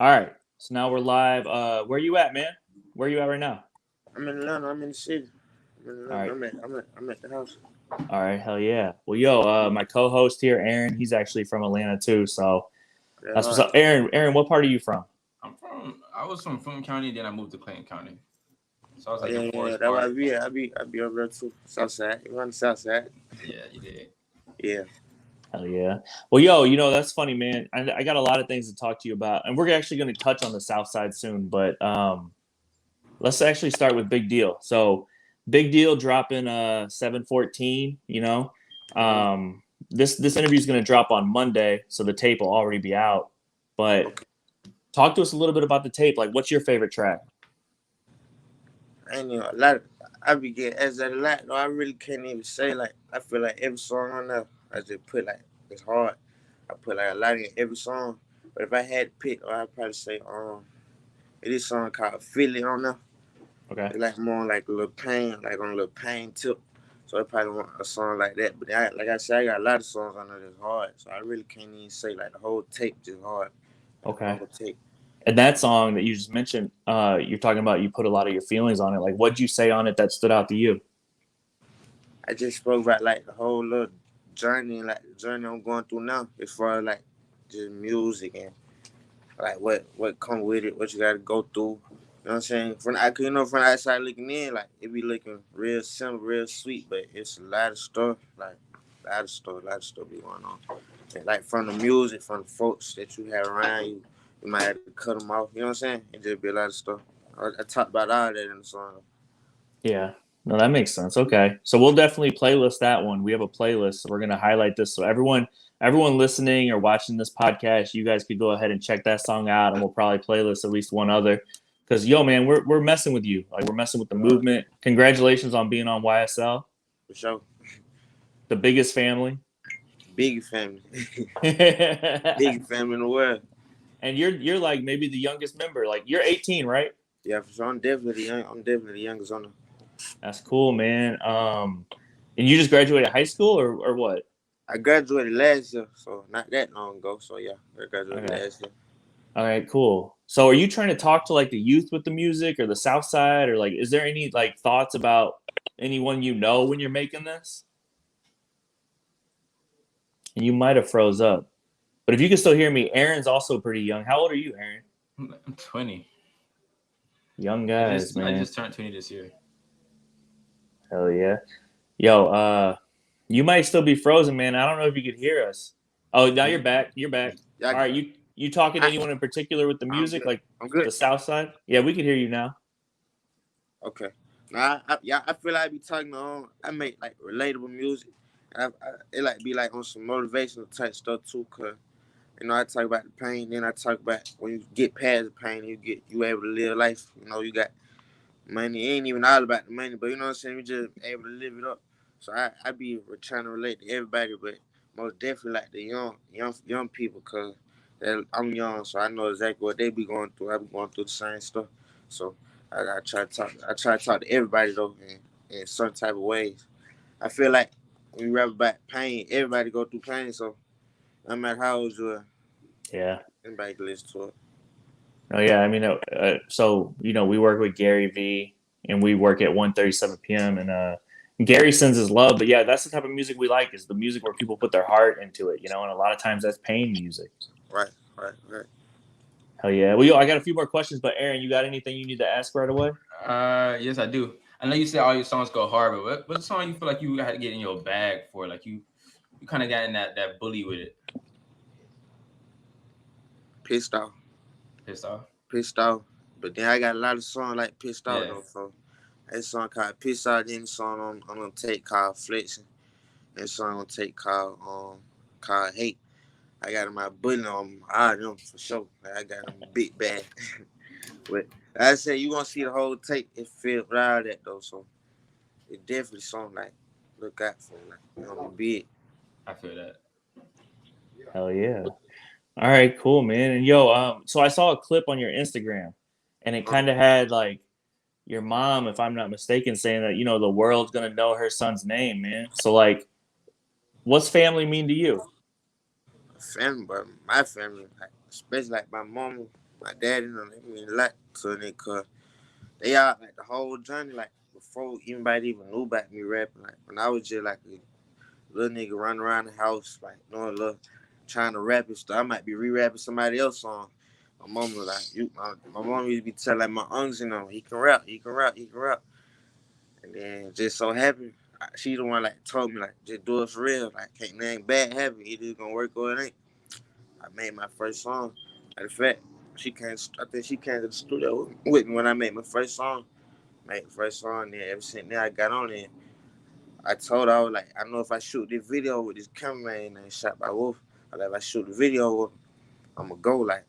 All right. So now we're live. Where you at, man? Where you at right now? I'm in Atlanta. I'm in the city. I'm in All Atlanta. right. I'm at the house. All right. Hell yeah. Well, yo, my co-host here, Aaron, he's actually from Atlanta too. So That that's what's hard. up. Aaron, what part are you from? I was from Fulton County, then I moved to Clayton County. So I was Oh like the yeah, yeah, yeah. forest That's why I part. be here. I be over there too. South side. You on the south side? Yeah, you did. Yeah. Hell yeah. Well, yo, that's funny, man. I got a lot of things to talk to you about, and we're actually going to touch on the South Side soon. But let's actually start with Big Deal. So, Big Deal dropping 7/14. Mm-hmm. This interview is going to drop on Monday, so the tape will already be out. But Okay. talk to us a little bit about the tape. Like, what's your favorite track? I ain't even a lot. I be getting asked that a lot. Though I really can't even say like. I feel like every song on there, I just put like it's hard. I put like a lot in every song. But if I had to pick, I'd probably say it is a song called "Feel It" on there. Okay. It's like more like a little pain, like on a little pain tip. So I probably want a song like that. But like I said, I got a lot of songs on there that's hard. So I really can't even say like the whole tape just hard. Like the Okay. whole tape. And that song that you just mentioned, you're talking about you put a lot of your feelings on it. Like, what'd you say on it that stood out to you? I just spoke about like the whole little journey, like the journey I'm going through now, as far as like just music and like what come with it, what you got to go through. You know what I'm saying? From the outside looking in, like it be looking real simple, real sweet, but it's a lot of stuff, like a lot of stuff be going on. And, like from the music, from the folks that you have around you, you might have to cut them off. You know what I'm saying? It just be a lot of stuff. I talked about all that in the song. Yeah. No, that makes sense. Okay. So we'll definitely playlist that one. We have a playlist. So we're gonna highlight this. So everyone listening or watching this podcast, you guys could go ahead and check that song out, and we'll probably playlist at least one other. Because yo, man, we're messing with you. Like we're messing with the Uh, movement. Congratulations on being on YSL, for sure. the biggest family. Biggest family. And Biggest family in the world. you're like maybe the youngest member. Like you're 18, right? Yeah, for sure. I'm definitely the youngest on the. That's cool, man. And you just graduated high school or what? I graduated last year, so not that long ago. So yeah, I graduated Okay. last year. All right, cool. So are you trying to talk to like the youth with the music or the South Side or like is there any like thoughts about anyone you know when you're making this? And you might have froze up. But if you can still hear me, Aaron's also pretty young. How old are you, Aaron? I'm 20. Young I guys, just I man. just turned 20 this year. Hell yeah. Yo, you might still be frozen, man. I don't know if you could hear us. Oh, now you're back. You're back. Yeah, All right, you talking to I, anyone in particular with the I'm music, good. like I'm good. the South Side? Yeah, we can hear you now. Okay. Now, yeah, I feel like I be talking on. I make like relatable music. It like be like on some motivational type stuff too, cause I talk about the pain, then I talk about when you get past the pain, you able to live life. You got money. It ain't even all about the money, but you know what I'm saying. You just able to live it up. So I be trying to relate to everybody, but most definitely like the young people, cause I'm young, so I know exactly what they be going through. I be going through the same stuff. So I try to talk. I try to talk to everybody though, in certain type of ways. I feel like when you rap about pain, everybody go through pain. So no matter how old you are, Yeah. anybody can listen to it. Oh yeah, I mean, so we work with Gary V, and we work at 1:37 p.m. and Gary sends his love, but yeah, that's the type of music we like is the music where people put their heart into it, and a lot of times that's pain music. Right, right, right. Hell yeah. Well, yo, I got a few more questions, but Aaron, you got anything you need to ask right away? Yes, I do. I know you said all your songs go hard, but what song you feel like you had to get in your bag for? Like you kind of got in that bully with it. Pissed off. Pissed off. Pissed off. But then I got a lot of songs like Pissed Off Yeah. though. So that song called Pissed Off, then the song I'm gonna take called Flexing. And song I'm gonna take called Hate. I got my bullet on all of them for sure. Like, I got them big bad. But like I said, you gonna see the whole tape. It filled with all that though. So it definitely something like look out for, like big. I feel that. Hell yeah. All right, cool, man. And yo, so I saw a clip on your Instagram, and it kind of had like your mom, if I'm not mistaken, saying that the world's gonna know her son's name, man. So like, what's family mean to you? Family, but my family, like, especially like my mama. My daddy, they mean a lot to me, cause they are like the whole journey, like before anybody even knew about me rapping. Like when I was just like a little nigga running around the house, like look, trying to rap and stuff. I might be re-rapping somebody else's song. My mom was like, my mom used to be telling like, my uncles, he can rap, he can rap, he can rap. And then just so happy, she the one like told me like, just do it for real. Like, can't nothing bad happen. Either it's gonna work or it ain't. I made my first song. Matter of fact, I think she came to the studio with me when I made my first song. Made the first song, then ever since then I got on it. I told her, I was like, I know if I shoot this video with this cameraman and shot by Wolf, if I shoot the video with him, I'm gonna go like,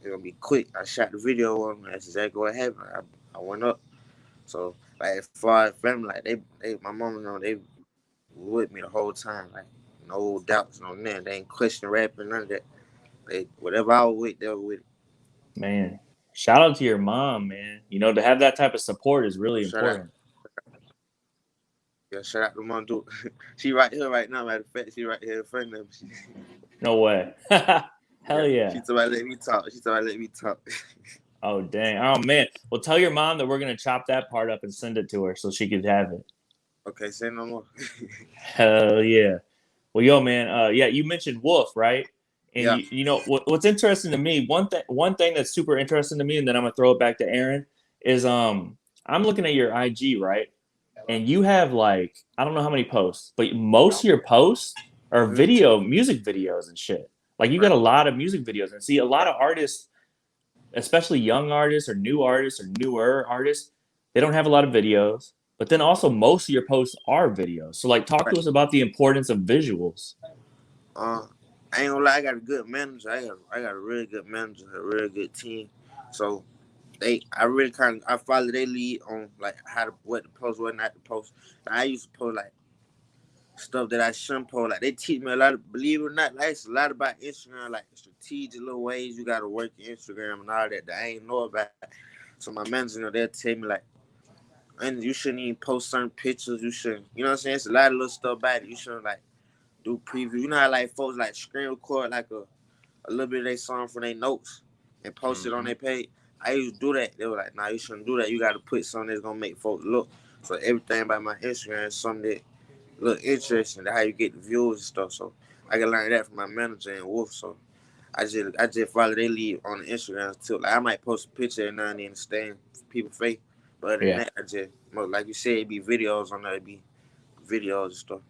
it's gonna be quick. I shot the video with him, and that's exactly what happened. I went up. So like as far as family, like my mom they with me the whole time, like no doubts, no nothing. They ain't question rapping, none of that. They whatever I was with, they were with it. Man, shout out to your mom, man. To have that type of support is So really important. shout out to mom, dude. She right here right now. Matter of fact, she right here in front of me. No way. Hell yeah. She told me let me talk. Let me talk. Oh, dang. Oh, man. Well, tell your mom that we're going to chop that part up and send it to her so she could have it. Okay, say no more. Hell yeah. Well, yo, man. Yeah, you mentioned Wolf, right? And Yeah. you know what's interesting to me. One thing that's super interesting to me, and then I'm gonna throw it back to Aaron. Is I'm looking at your IG, right? And you have like I don't know how many posts, but most of your posts are music videos and shit. Like you got a lot of music videos, and see a lot of artists, especially young artists or new artists or newer artists, they don't have a lot of videos. But then also most of your posts are videos. So like talk to us about the importance of visuals. I ain't gonna lie, I got a good manager. I got a really good manager, a really good team. So I follow their lead on like what to post, what not to post. I used to post like stuff that I shouldn't post. Like they teach me a lot of, believe it or not, like it's a lot about Instagram, like strategic little ways you gotta work your Instagram and all that I ain't know about. So my manager, they'll tell me like, and you shouldn't even post certain pictures. You shouldn't, you know what I'm saying? It's a lot of little stuff about it. You shouldn't like do preview. You know how like folks like screen record like a little bit of their song from their notes and post it on their page. I used to do that. They were like, nah, you shouldn't do that. You got to put something that's gonna make folks look. So everything about my Instagram is something that look interesting. How you get the views and stuff. So I can learn that from my manager and Wolf. So I just follow their lead on the Instagram too. Like I might post a picture and now and then to stand people's face. But other than that, I just like you said, it be videos on there. It be videos and stuff.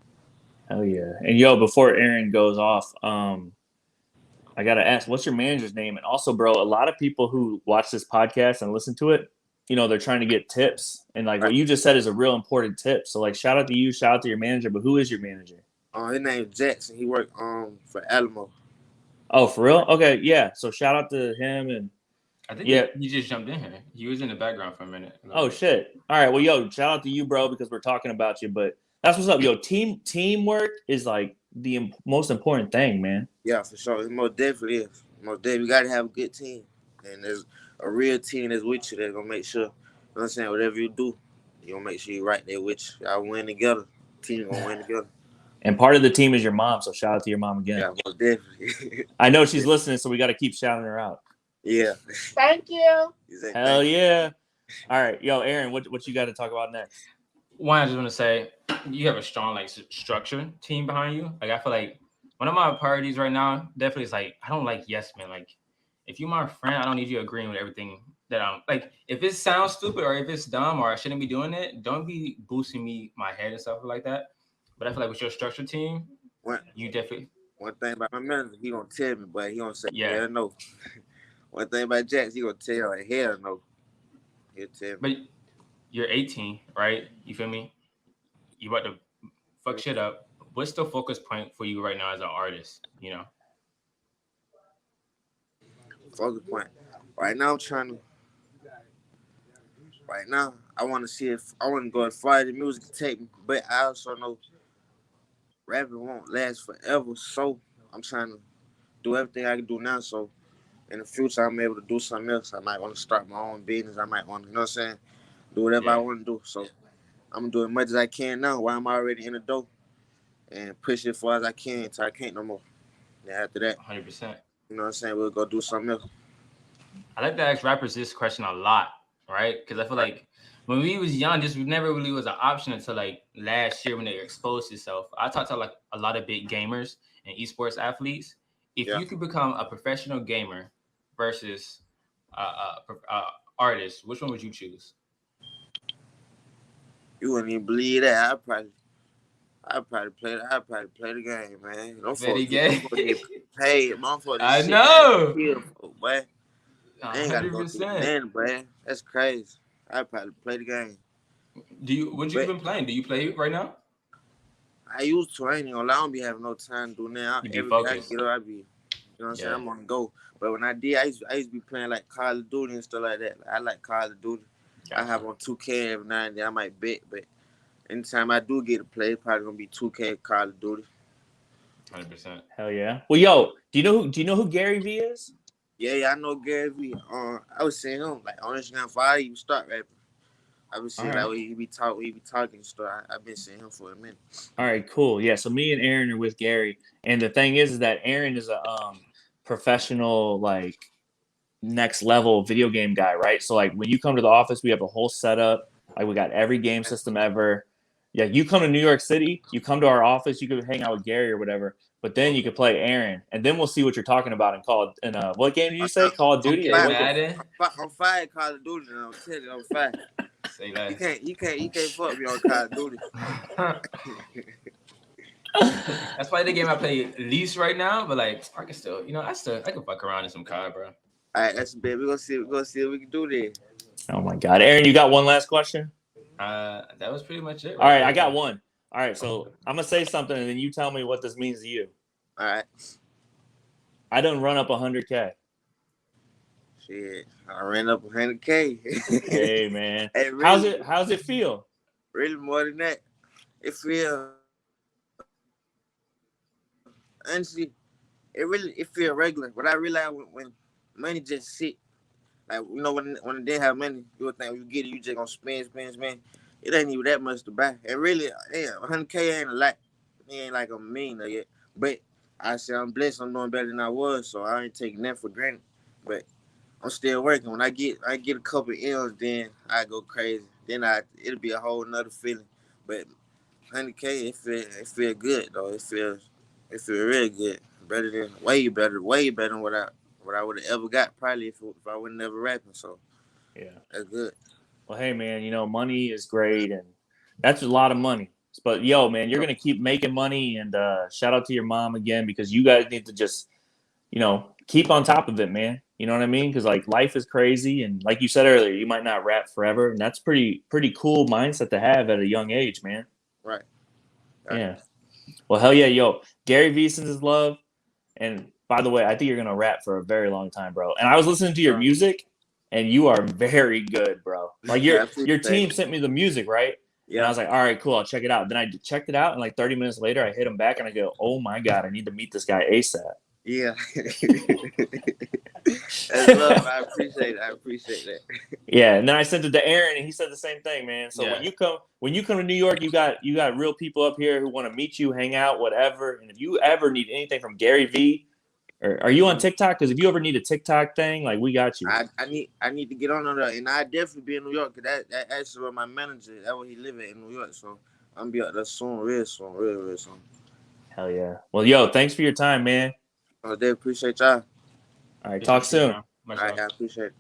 Hell yeah. And yo, before Aaron goes off, I gotta ask, what's your manager's name? And also, bro, a lot of people who watch this podcast and listen to it, they're trying to get tips. And like what you just said is a real important tip. So like shout out to you, shout out to your manager, but who is your manager? His name is Jackson. He worked for Alamo. Oh, for real? Okay, yeah. So shout out to him and I think he just jumped in here. He was in the background for a minute. Oh shit. All right. Well, yo, shout out to you, bro, because we're talking about you. But that's what's up. Yo, teamwork is like the most important thing, man. Yeah, for sure. It most definitely is. Most definitely, you gotta have a good team. And there's a real team that's with you that's gonna make sure, you know what I'm saying, whatever you do, you gonna make sure you're right there with you. Y'all win together. Team gonna win together. And part of the team is your mom, so shout out to your mom again. Yeah, most definitely. I know she's listening, so we got to keep shouting her out. Yeah. Thank you. Hell yeah. All right. Yo, Aaron, what you got to talk about next? One, I just want to say, you have a strong, like, structure team behind you. Like, I feel like one of my priorities right now definitely is, like, I don't like yes men. Like, if you're my friend, I don't need you agreeing with everything that I'm, like, if it sounds stupid or if it's dumb or I shouldn't be doing it, don't be boosting my head and stuff like that. But I feel like with your structure team, you definitely. One thing about my manager, he gonna tell me, but he gonna say, hell no. One thing about Jax, he gonna tell you, like, hell no. He'll tell me. But you're 18, right? You feel me? You about to fuck shit up. What's the focus point for you right now as an artist? Focus point. Right now, I'm trying to. Right now, I want to see if I want to go as far as the music can take me, but I also know rapping won't last forever. So I'm trying to do everything I can do now. So in the future, I'm able to do something else. I might want to start my own business. I might want to, you know what I'm saying, do whatever I want to do. So I'm gonna do as much as I can now while I'm already in the door and push it as far as I can until I can't no more. And after that, 100%. You know what I'm saying, we'll go do something else. I like to ask rappers this question a lot, right? Because I feel like when we was young, this never really was an option until like last year when they exposed itself. I talked to like a lot of big gamers and esports athletes. If Yeah. you could become a professional gamer versus artist, which one would you choose? You wouldn't even believe that. I'd probably play the game, man. Them Very folks get paid. Motherfuckers, I shit that know. kill folk, boy. I ain't gotta go through 100%. nothing, boy. That's crazy. I'd probably play the game. What you But been playing? Do you play right now? I used to. I ain't gonna lie. I don't be having no time to do now. You be Every day I focused. get up, I be, you know what I'm saying? Yeah. I'm on the go. But when I did, I used to be playing like Call of Duty and stuff like that. Like, I like Call of Duty. I have on 2K every now and then. I might bet, but anytime I do get to play, it's probably gonna be 2K Call of Duty. 100%. Hell yeah. Well, yo, do you know who Gary V is? Yeah, I know Gary V. I was seeing him like on Instagram before I even start rapping. I been seeing like he be talking and stuff. I've been seeing him for a minute. All right, cool. Yeah, so me and Aaron are with Gary, and the thing is that Aaron is a professional, like next level video game guy, right? So like when you come to the office, we have a whole setup. Like we got every game system ever. Yeah, you come to New York City, you come to our office, you could hang out with Gary or whatever, but then you could play Aaron, and then we'll see what you're talking about in what game did you say? Call of Duty? Okay, Or what Madden. I'm fire Call of Duty, and I'm telling you, I'm fire. Say that. You can't fuck me on Call of Duty. That's probably the game I play least right now, but like I can still, I can fuck around in some COD, bro. All right, that's a bet. We're gonna see what we can do there. Oh my God, Aaron, you got one last question? That was pretty much it. All right, I got one. All right, so I'm gonna say something, and then you tell me what this means to you. All right. I done run up 100K. Shit, I ran up 100K. Hey man, Hey, really, how's it feel? really more than that. It feel honestly, it feel regular. But I realize when money just sit, like when I didn't have money, you would think when you get it, you just gonna spend. It ain't even that much to buy. And really, 100K ain't a lot. It ain't like a million yet. But I say I'm blessed. I'm doing better than I was, so I ain't taking that for granted. But I'm still working. When I get a couple M's, then I go crazy. Then it'll be a whole nother feeling. But 100K, it feel good though. It feel real good. Way better than what I would have ever got probably if I would never rapping. So Yeah, that's good. well, hey man, money is great, and that's a lot of money. But yo, man, you're gonna keep making money, and shout out to your mom again because you guys need to just, keep on top of it, man. You know what I mean? Because like life is crazy, and like you said earlier, you might not rap forever, and that's pretty cool mindset to have at a young age, man. Right. Yeah. Well, hell yeah, yo, Gary Vee sends his love, and by the way, I think you're gonna rap for a very long time, bro. And I was listening to your music, and you are very good, bro. Like your team sent me the music, right? Yeah. And I was like, all right, cool, I'll check it out. Then I checked it out, and like 30 minutes later, I hit him back, and I go, oh my God, I need to meet this guy ASAP. Yeah. That's love. I appreciate that. Yeah, and then I sent it to Aaron, and he said the same thing, man. So when you come to New York, you got real people up here who want to meet you, hang out, whatever. And if you ever need anything from Gary Vee, or are you on TikTok? Because if you ever need a TikTok thing, like we got you. I need to get on there, and I definitely be in New York. Cause that actually where my manager. That's where he live in New York. So I'm be out there soon, real soon. Hell yeah. Well, yo, thanks for your time, man. They appreciate y'all. All right, talk soon. All right, I appreciate it.